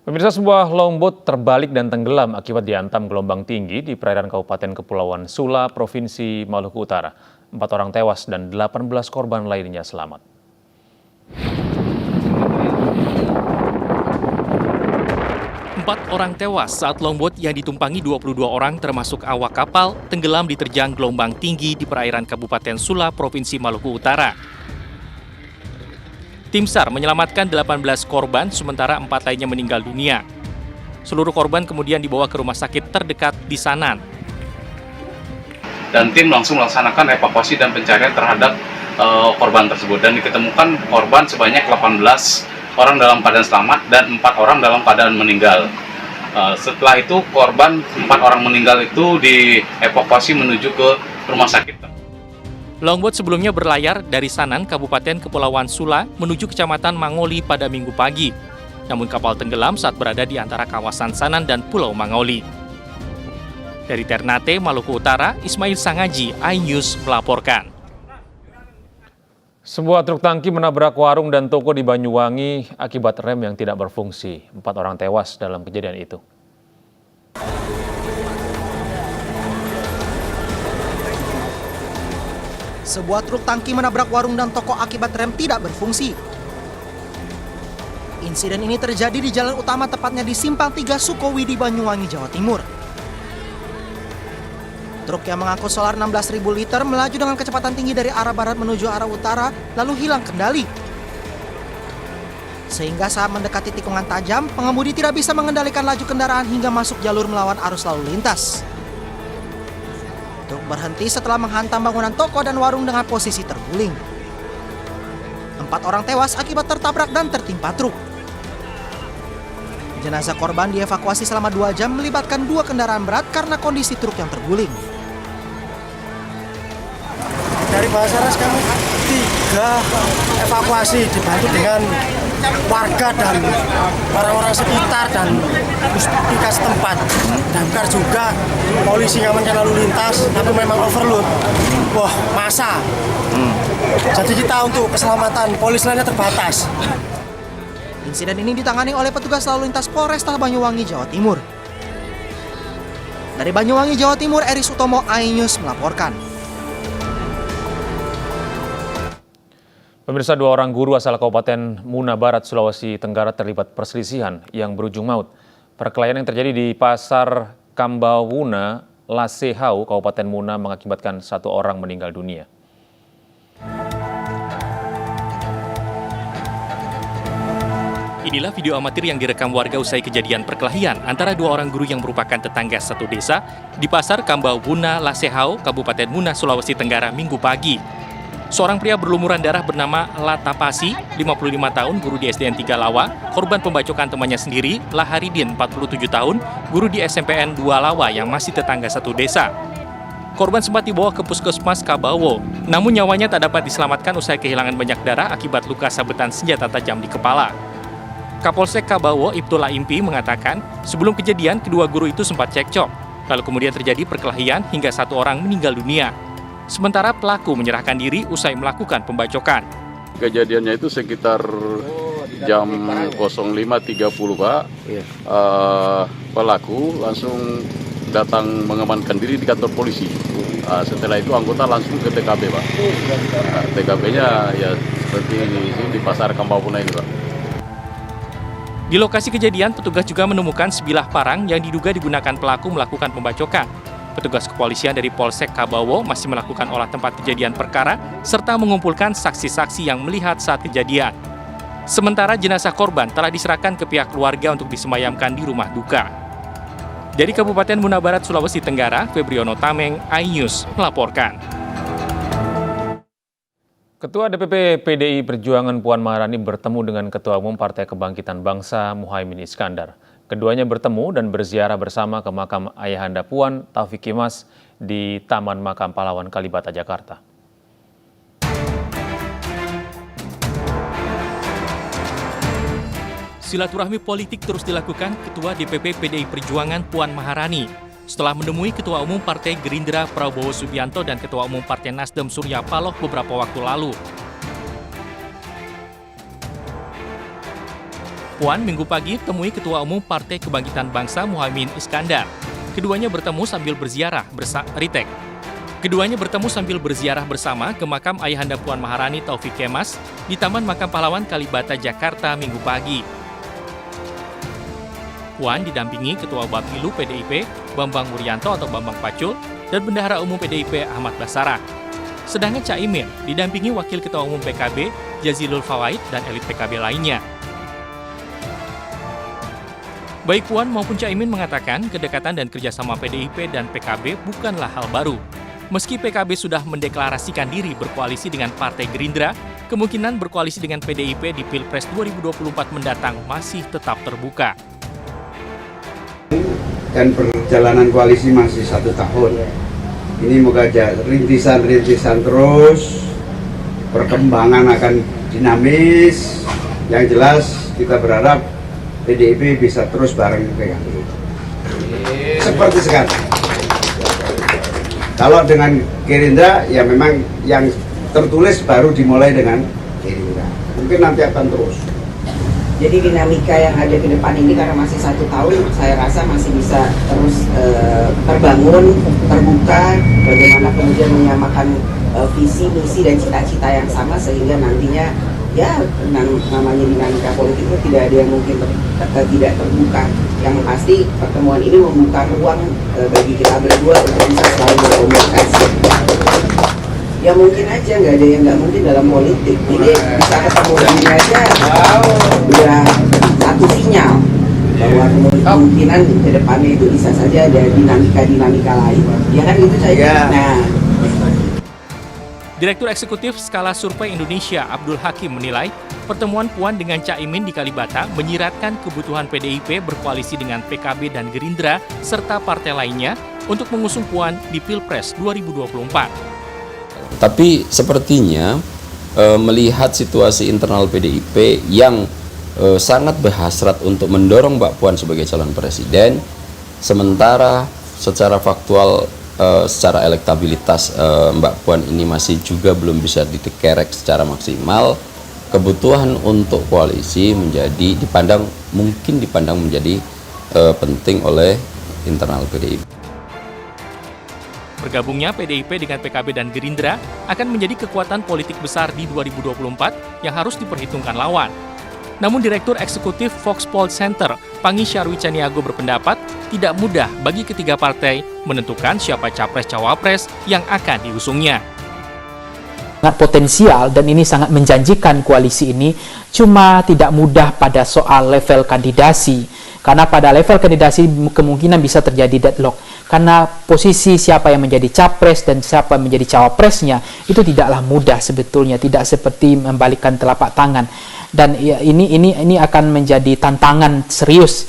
Pemirsa, sebuah longboat terbalik dan tenggelam akibat dihantam gelombang tinggi di perairan Kabupaten Kepulauan Sula, Provinsi Maluku Utara. 4 orang tewas dan 18 korban lainnya selamat. Empat orang tewas saat longboat yang ditumpangi 22 orang termasuk awak kapal tenggelam diterjang gelombang tinggi di perairan Kabupaten Sula, Provinsi Maluku Utara. Tim SAR menyelamatkan 18 korban, sementara 4 lainnya meninggal dunia. Seluruh korban kemudian dibawa ke rumah sakit terdekat di Sanan. Dan tim langsung melaksanakan evakuasi dan pencarian terhadap korban tersebut. Dan diketemukan korban sebanyak 18 orang dalam keadaan selamat dan 4 orang dalam keadaan meninggal. Setelah itu korban 4 orang meninggal itu dievakuasi menuju ke rumah sakit. Longboat sebelumnya berlayar dari Sanan, Kabupaten Kepulauan Sula, menuju Kecamatan Mangoli pada Minggu pagi. Namun kapal tenggelam saat berada di antara kawasan Sanan dan Pulau Mangoli. Dari Ternate, Maluku Utara, Ismail Sangaji, iNews melaporkan. Sebuah truk tangki menabrak warung dan toko di Banyuwangi akibat rem yang tidak berfungsi. 4 orang tewas dalam kejadian itu. Sebuah truk tangki menabrak warung dan toko akibat rem tidak berfungsi. Insiden ini terjadi di jalan utama, tepatnya di Simpang 3 Sukowi di Banyuwangi, Jawa Timur. Truk yang mengangkut solar 16.000 liter melaju dengan kecepatan tinggi dari arah barat menuju arah utara, lalu hilang kendali. Sehingga saat mendekati tikungan tajam, pengemudi tidak bisa mengendalikan laju kendaraan hingga masuk jalur melawan arus lalu lintas. Truk berhenti setelah menghantam bangunan toko dan warung dengan posisi terguling. 4 orang tewas akibat tertabrak dan tertimpa truk. Jenazah korban dievakuasi selama 2 jam melibatkan 2 kendaraan berat karena kondisi truk yang terguling. Dari Basarnas kami 3 evakuasi dibantu dengan warga dan orang-orang sekitar dan puskesmas setempat. Damkar juga, polisi ngamankan lalu lintas, tapi memang overload. Wah, masa. Jadi kita untuk keselamatan polis lainnya terbatas. Insiden ini ditangani oleh petugas lalu lintas Polresta Banyuwangi, Jawa Timur. Dari Banyuwangi, Jawa Timur, Eri Sutomo, iNews melaporkan. Pemirsa, 2 orang guru asal Kabupaten Muna Barat, Sulawesi Tenggara terlibat perselisihan yang berujung maut. Perkelahian yang terjadi di Pasar Kambawuna, Lasehau, Kabupaten Muna mengakibatkan 1 orang meninggal dunia. Inilah video amatir yang direkam warga usai kejadian perkelahian antara 2 orang guru yang merupakan tetangga satu desa di Pasar Kambawuna, Lasehau, Kabupaten Muna, Sulawesi Tenggara, Minggu pagi. Seorang pria berlumuran darah bernama Latapasi, 55 tahun, guru di SDN 3 Lawa, korban pembacokan temannya sendiri, Laharidin, 47 tahun, guru di SMPN 2 Lawa yang masih tetangga satu desa. Korban sempat dibawa ke Puskesmas Kabawo, namun nyawanya tak dapat diselamatkan usai kehilangan banyak darah akibat luka sabetan senjata tajam di kepala. Kapolsek Kabawo, Ibtullah Impi, mengatakan sebelum kejadian kedua guru itu sempat cekcok, lalu kemudian terjadi perkelahian hingga 1 orang meninggal dunia. Sementara pelaku menyerahkan diri usai melakukan pembacokan. Kejadiannya itu sekitar jam 05.30, Pak. Pelaku langsung datang mengamankan diri di kantor polisi. Setelah itu anggota langsung ke TKP, Pak. TKP-nya ya seperti ini di Pasar Kambawuna ini, Pak. Di lokasi kejadian, petugas juga menemukan sebilah parang yang diduga digunakan pelaku melakukan pembacokan. Petugas kepolisian dari Polsek Kabawo masih melakukan olah tempat kejadian perkara serta mengumpulkan saksi-saksi yang melihat saat kejadian. Sementara jenazah korban telah diserahkan ke pihak keluarga untuk disemayamkan di rumah duka. Dari Kabupaten Muna Barat, Sulawesi Tenggara, Febriono Tameng, iNews melaporkan. Ketua DPP PDI Perjuangan Puan Maharani bertemu dengan Ketua Umum Partai Kebangkitan Bangsa Muhaimin Iskandar. Keduanya bertemu dan berziarah bersama ke makam Ayahanda Puan, Taufik Kimas, di Taman Makam Pahlawan Kalibata, Jakarta. Silaturahmi politik terus dilakukan Ketua DPP PDI Perjuangan Puan Maharani setelah menemui Ketua Umum Partai Gerindra Prabowo Subianto dan Ketua Umum Partai Nasdem Surya Paloh beberapa waktu lalu. Puan Minggu pagi temui Ketua Umum Partai Kebangkitan Bangsa Muhaimin Iskandar. Keduanya bertemu sambil berziarah bersama ke makam Ayahanda Puan Maharani Taufik Kemas di Taman Makam Pahlawan Kalibata, Jakarta Minggu pagi. Puan didampingi Ketua Bapilu PDIP Bambang Wuryanto atau Bambang Pacul dan Bendahara Umum PDIP Ahmad Basarah. Sedangkan Caimin didampingi Wakil Ketua Umum PKB Jazilul Fawait dan elit PKB lainnya. Baik Puan maupun Caimin mengatakan kedekatan dan kerjasama PDIP dan PKB bukanlah hal baru. Meski PKB sudah mendeklarasikan diri berkoalisi dengan Partai Gerindra, kemungkinan berkoalisi dengan PDIP di Pilpres 2024 mendatang masih tetap terbuka. Dan perjalanan koalisi masih 1 tahun. Ini moga aja rintisan-rintisan terus, perkembangan akan dinamis. Yang jelas kita berharap PDIP bisa terus bareng PKB. Seperti sekarang. Kalau dengan Gerindra, ya memang yang tertulis baru dimulai dengan Gerindra. Mungkin nanti akan terus. Jadi dinamika yang ada ke depan ini karena masih 1 tahun, saya rasa masih bisa terus terbangun, terbuka, bagaimana kemudian menyamakan visi, misi, dan cita-cita yang sama sehingga nantinya ya namanya dinamika politik itu tidak ada yang mungkin tidak terbuka. Yang pasti pertemuan ini membuka ruang bagi kita berdua untuk bisa selalu berkomunikasi. Ya mungkin aja, nggak ada yang nggak mungkin dalam politik. Ini bisa ketemu ini aja udah satu sinyal bahwa kemungkinan ke depannya itu bisa saja ada dinamika lain. Ya kan gitu saya. Nah. Direktur Eksekutif Skala Survei Indonesia Abdul Hakim menilai pertemuan Puan dengan Caimin di Kalibata menyiratkan kebutuhan PDIP berkoalisi dengan PKB dan Gerindra serta partai lainnya untuk mengusung Puan di Pilpres 2024. Tapi sepertinya melihat situasi internal PDIP yang sangat berhasrat untuk mendorong Mbak Puan sebagai calon presiden, sementara secara faktual secara elektabilitas Mbak Puan ini masih juga belum bisa dikerek secara maksimal, kebutuhan untuk koalisi mungkin dipandang menjadi penting oleh internal PDIP. Bergabungnya PDIP dengan PKB dan Gerindra akan menjadi kekuatan politik besar di 2024 yang harus diperhitungkan lawan. Namun Direktur Eksekutif Foxpol Center, Pangi Syarwi Caniago berpendapat tidak mudah bagi ketiga partai menentukan siapa capres-cawapres yang akan diusungnya. Sangat potensial dan ini sangat menjanjikan koalisi ini, cuma tidak mudah pada soal level kandidasi. Karena pada level kandidasi kemungkinan bisa terjadi deadlock. Karena posisi siapa yang menjadi capres dan siapa yang menjadi cawapresnya itu tidaklah mudah sebetulnya, tidak seperti membalikkan telapak tangan. Dan ini akan menjadi tantangan serius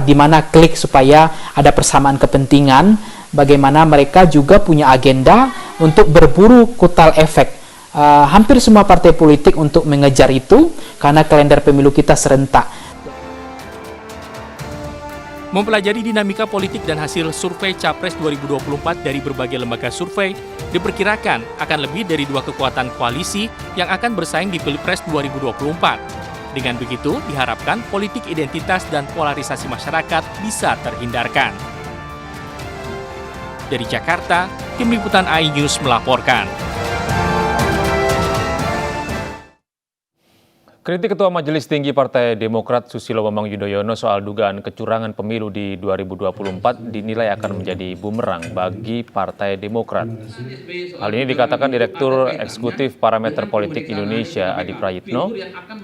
di mana klik supaya ada persamaan kepentingan, bagaimana mereka juga punya agenda untuk berburu kutal efek. Hampir semua partai politik untuk mengejar itu karena kalender pemilu kita serentak. Mempelajari dinamika politik dan hasil survei Capres 2024 dari berbagai lembaga survei, diperkirakan akan lebih dari 2 kekuatan koalisi yang akan bersaing di Pilpres 2024. Dengan begitu, diharapkan politik identitas dan polarisasi masyarakat bisa terhindarkan. Dari Jakarta, Tim Liputan iNews melaporkan. Kritik Ketua Majelis Tinggi Partai Demokrat Susilo Bambang Yudhoyono soal dugaan kecurangan pemilu di 2024 dinilai akan menjadi bumerang bagi Partai Demokrat. Hal ini dikatakan Direktur Eksekutif Parameter Politik Indonesia Adi Prayitno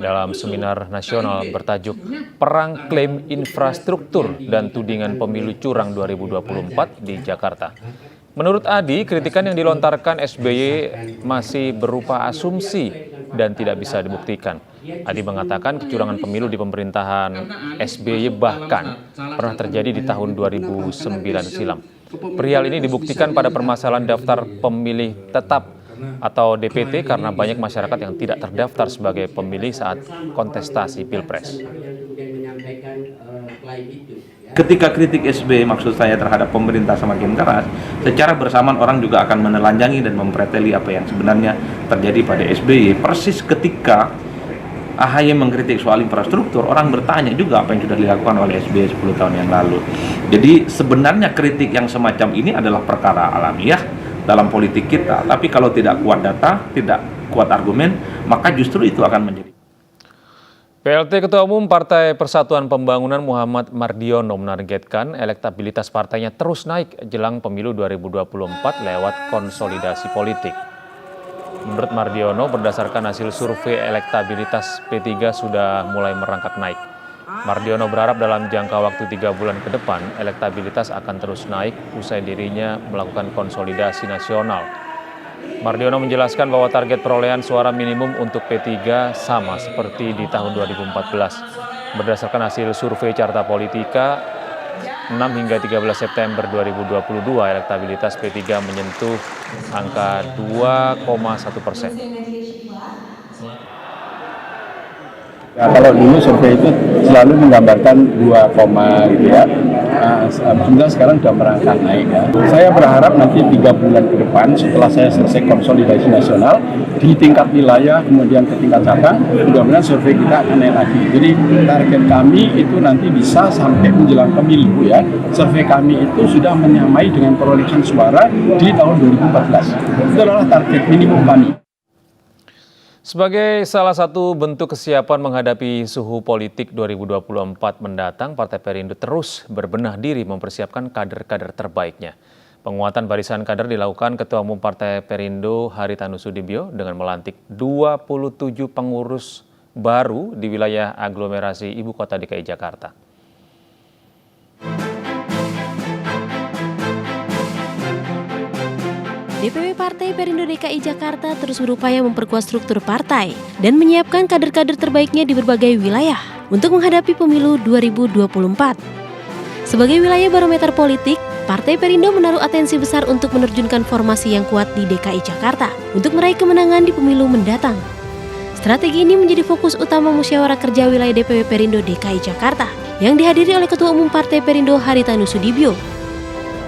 dalam seminar nasional bertajuk Perang Klaim Infrastruktur dan Tudingan Pemilu Curang 2024 di Jakarta. Menurut Adi, kritikan yang dilontarkan SBY masih berupa asumsi dan tidak bisa dibuktikan. Adi mengatakan kecurangan pemilu di pemerintahan SBY bahkan pernah terjadi di tahun 2009 silam. Perihal ini dibuktikan pada permasalahan daftar pemilih tetap atau DPT karena banyak masyarakat yang tidak terdaftar sebagai pemilih saat kontestasi Pilpres. Ketika kritik SBY maksud saya terhadap pemerintah semakin keras, secara bersamaan orang juga akan menelanjangi dan mempreteli apa yang sebenarnya terjadi pada SBY. Persis ketika AHY mengkritik soal infrastruktur, orang bertanya juga apa yang sudah dilakukan oleh SBY 10 tahun yang lalu. Jadi sebenarnya kritik yang semacam ini adalah perkara alamiah dalam politik kita. Tapi kalau tidak kuat data, tidak kuat argumen, maka justru itu akan menjadi. PLT Ketua Umum Partai Persatuan Pembangunan Muhammad Mardiono menargetkan elektabilitas partainya terus naik jelang pemilu 2024 lewat konsolidasi politik. Menurut Mardiono, berdasarkan hasil survei elektabilitas P3 sudah mulai merangkak naik. Mardiono berharap dalam jangka waktu 3 bulan ke depan, elektabilitas akan terus naik usai dirinya melakukan konsolidasi nasional. Mardiono menjelaskan bahwa target perolehan suara minimum untuk P3 sama seperti di tahun 2014. Berdasarkan hasil survei Carta Politika, 6 hingga 13 September 2022, elektabilitas P3 menyentuh angka 2,1%. Ya, kalau dulu survei itu selalu menggambarkan 2, gitu ya. Alhamdulillah sekarang sudah merangkak naik ya. Saya berharap nanti 3 bulan ke depan setelah saya selesai konsolidasi nasional di tingkat wilayah kemudian ke tingkat cabang, mudah-mudahan survei kita akan naik lagi. Jadi target kami itu nanti bisa sampai menjelang pemilu ya. Survei kami itu sudah menyamai dengan perolehan suara di tahun 2014. Itu adalah target minimum kami. Sebagai salah satu bentuk kesiapan menghadapi suhu politik 2024 mendatang, Partai Perindo terus berbenah diri mempersiapkan kader-kader terbaiknya. Penguatan barisan kader dilakukan Ketua Umum Partai Perindo Haritanu Sudibyo dengan melantik 27 pengurus baru di wilayah aglomerasi Ibu Kota DKI Jakarta. DPW Partai Perindo DKI Jakarta terus berupaya memperkuat struktur partai dan menyiapkan kader-kader terbaiknya di berbagai wilayah untuk menghadapi pemilu 2024. Sebagai wilayah barometer politik, Partai Perindo menaruh atensi besar untuk menerjunkan formasi yang kuat di DKI Jakarta untuk meraih kemenangan di pemilu mendatang. Strategi ini menjadi fokus utama musyawarah kerja wilayah DPW Perindo DKI Jakarta yang dihadiri oleh Ketua Umum Partai Perindo Haritanu Sudibyo.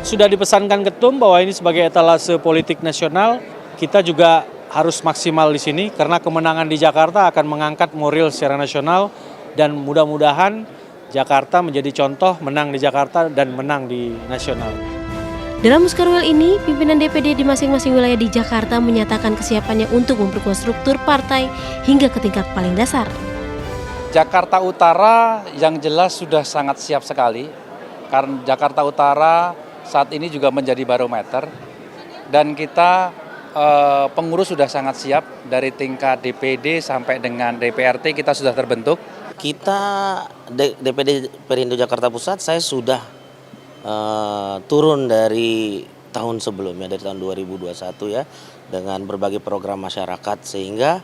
Sudah dipesankan Ketum bahwa ini sebagai etalase politik nasional, kita juga harus maksimal di sini karena kemenangan di Jakarta akan mengangkat moral secara nasional dan mudah-mudahan Jakarta menjadi contoh menang di Jakarta dan menang di nasional. Dalam muskerwil ini, pimpinan DPD di masing-masing wilayah di Jakarta menyatakan kesiapannya untuk memperkuat struktur partai hingga ke tingkat paling dasar. Jakarta Utara yang jelas sudah sangat siap sekali karena Jakarta Utara saat ini juga menjadi barometer dan kita pengurus sudah sangat siap dari tingkat DPD sampai dengan DPRT kita sudah terbentuk. Kita DPD Perindo Jakarta Pusat saya sudah turun dari tahun sebelumnya, dari tahun 2021 ya, dengan berbagai program masyarakat sehingga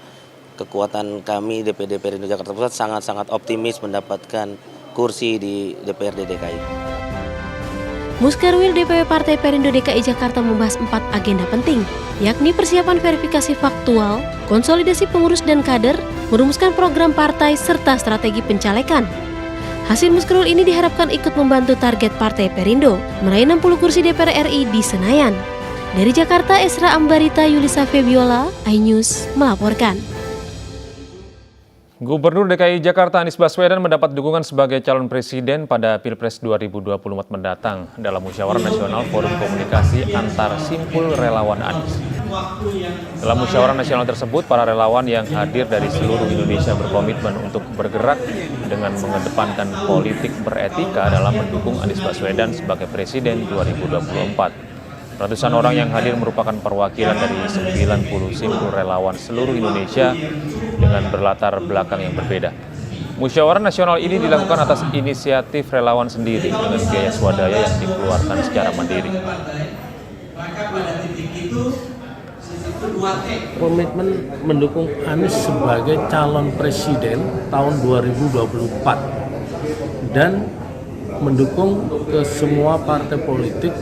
kekuatan kami DPD Perindo Jakarta Pusat sangat-sangat optimis mendapatkan kursi di DPRD DKI. Muskerwil DPW Partai Perindo DKI Jakarta membahas 4 agenda penting, yakni persiapan verifikasi faktual, konsolidasi pengurus dan kader, merumuskan program partai, serta strategi pencalekan. Hasil muskerwil ini diharapkan ikut membantu target Partai Perindo meraih 60 kursi DPR RI di Senayan. Dari Jakarta, Esra Ambarita Yulisa Febiola, iNews melaporkan. Gubernur DKI Jakarta Anies Baswedan mendapat dukungan sebagai calon presiden pada Pilpres 2024 mendatang dalam musyawarah nasional Forum Komunikasi Antar Simpul Relawan Anies. Dalam musyawarah nasional tersebut, para relawan yang hadir dari seluruh Indonesia berkomitmen untuk bergerak dengan mengedepankan politik beretika dalam mendukung Anies Baswedan sebagai presiden 2024. Ratusan orang yang hadir merupakan perwakilan dari 90 simpul relawan seluruh Indonesia dengan berlatar belakang yang berbeda. Musyawarah nasional ini dilakukan atas inisiatif relawan sendiri dengan biaya swadaya yang dikeluarkan secara mandiri. Komitmen mendukung Anies sebagai calon presiden tahun 2024 dan mendukung ke semua partai politik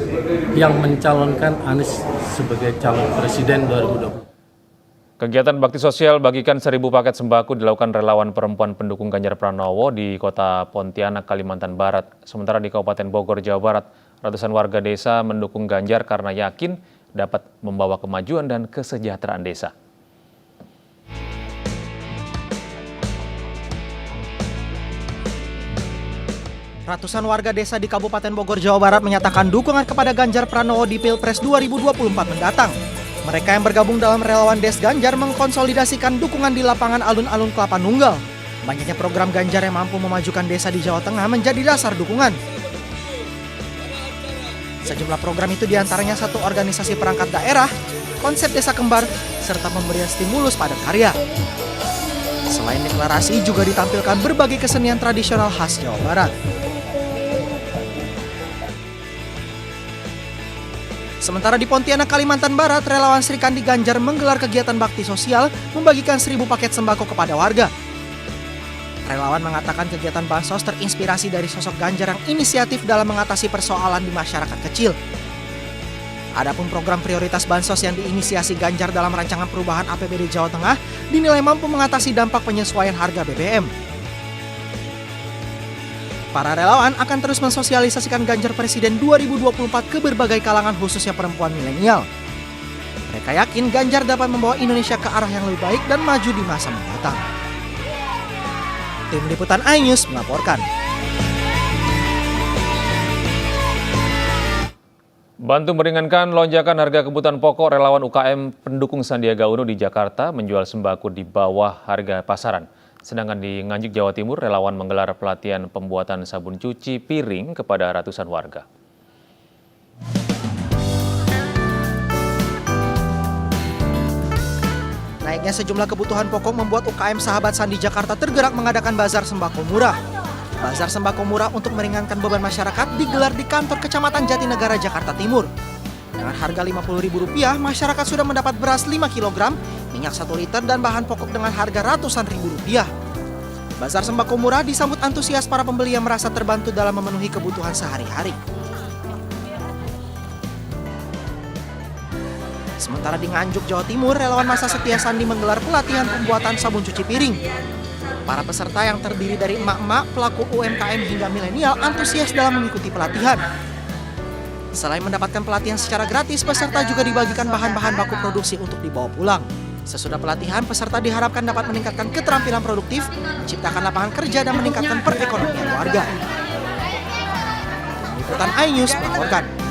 yang mencalonkan Anies sebagai calon presiden 2024. Kegiatan bakti sosial bagikan 1.000 paket sembako dilakukan relawan perempuan pendukung Ganjar Pranowo di kota Pontianak, Kalimantan Barat. Sementara di Kabupaten Bogor, Jawa Barat, ratusan warga desa mendukung Ganjar karena yakin dapat membawa kemajuan dan kesejahteraan desa. Ratusan warga desa di Kabupaten Bogor, Jawa Barat menyatakan dukungan kepada Ganjar Pranowo di Pilpres 2024 mendatang. Mereka yang bergabung dalam relawan Des Ganjar mengkonsolidasikan dukungan di lapangan alun-alun Kelapa Nunggal. Banyaknya program Ganjar yang mampu memajukan desa di Jawa Tengah menjadi dasar dukungan. Sejumlah program itu diantaranya satu organisasi perangkat daerah, konsep desa kembar, serta pemberian stimulus padat karya. Selain deklarasi, juga ditampilkan berbagai kesenian tradisional khas Jawa Barat. Sementara di Pontianak, Kalimantan Barat, relawan Sri Kandi Ganjar menggelar kegiatan bakti sosial membagikan 1.000 paket sembako kepada warga. Relawan mengatakan kegiatan bansos terinspirasi dari sosok Ganjar yang inisiatif dalam mengatasi persoalan di masyarakat kecil. Adapun program prioritas bansos yang diinisiasi Ganjar dalam rancangan perubahan APBD Jawa Tengah dinilai mampu mengatasi dampak penyesuaian harga BBM. Para relawan akan terus mensosialisasikan Ganjar Presiden 2024 ke berbagai kalangan khususnya perempuan milenial. Mereka yakin Ganjar dapat membawa Indonesia ke arah yang lebih baik dan maju di masa mendatang. Tim Liputan iNews melaporkan. Bantu meringankan lonjakan harga kebutuhan pokok, relawan UKM pendukung Sandiaga Uno di Jakarta menjual sembako di bawah harga pasaran. Sedangkan di Nganjuk, Jawa Timur, relawan menggelar pelatihan pembuatan sabun cuci piring kepada ratusan warga. Naiknya sejumlah kebutuhan pokok membuat UKM Sahabat Sandi Jakarta tergerak mengadakan bazar sembako murah. Bazar sembako murah untuk meringankan beban masyarakat digelar di kantor Kecamatan Jatinegara, Jakarta Timur. Dengan harga Rp50.000, masyarakat sudah mendapat beras 5 kg, minyak 1 liter, dan bahan pokok dengan harga ratusan ribu rupiah. Bazar sembako murah disambut antusias para pembeli yang merasa terbantu dalam memenuhi kebutuhan sehari-hari. Sementara di Nganjuk, Jawa Timur, relawan Masa Setia Sandi menggelar pelatihan pembuatan sabun cuci piring. Para peserta yang terdiri dari emak-emak, pelaku UMKM hingga milenial antusias dalam mengikuti pelatihan. Selain mendapatkan pelatihan secara gratis, peserta juga dibagikan bahan-bahan baku produksi untuk dibawa pulang. Sesudah pelatihan, peserta diharapkan dapat meningkatkan keterampilan produktif, menciptakan lapangan kerja, dan meningkatkan perekonomian warga. Liputan iNews melaporkan.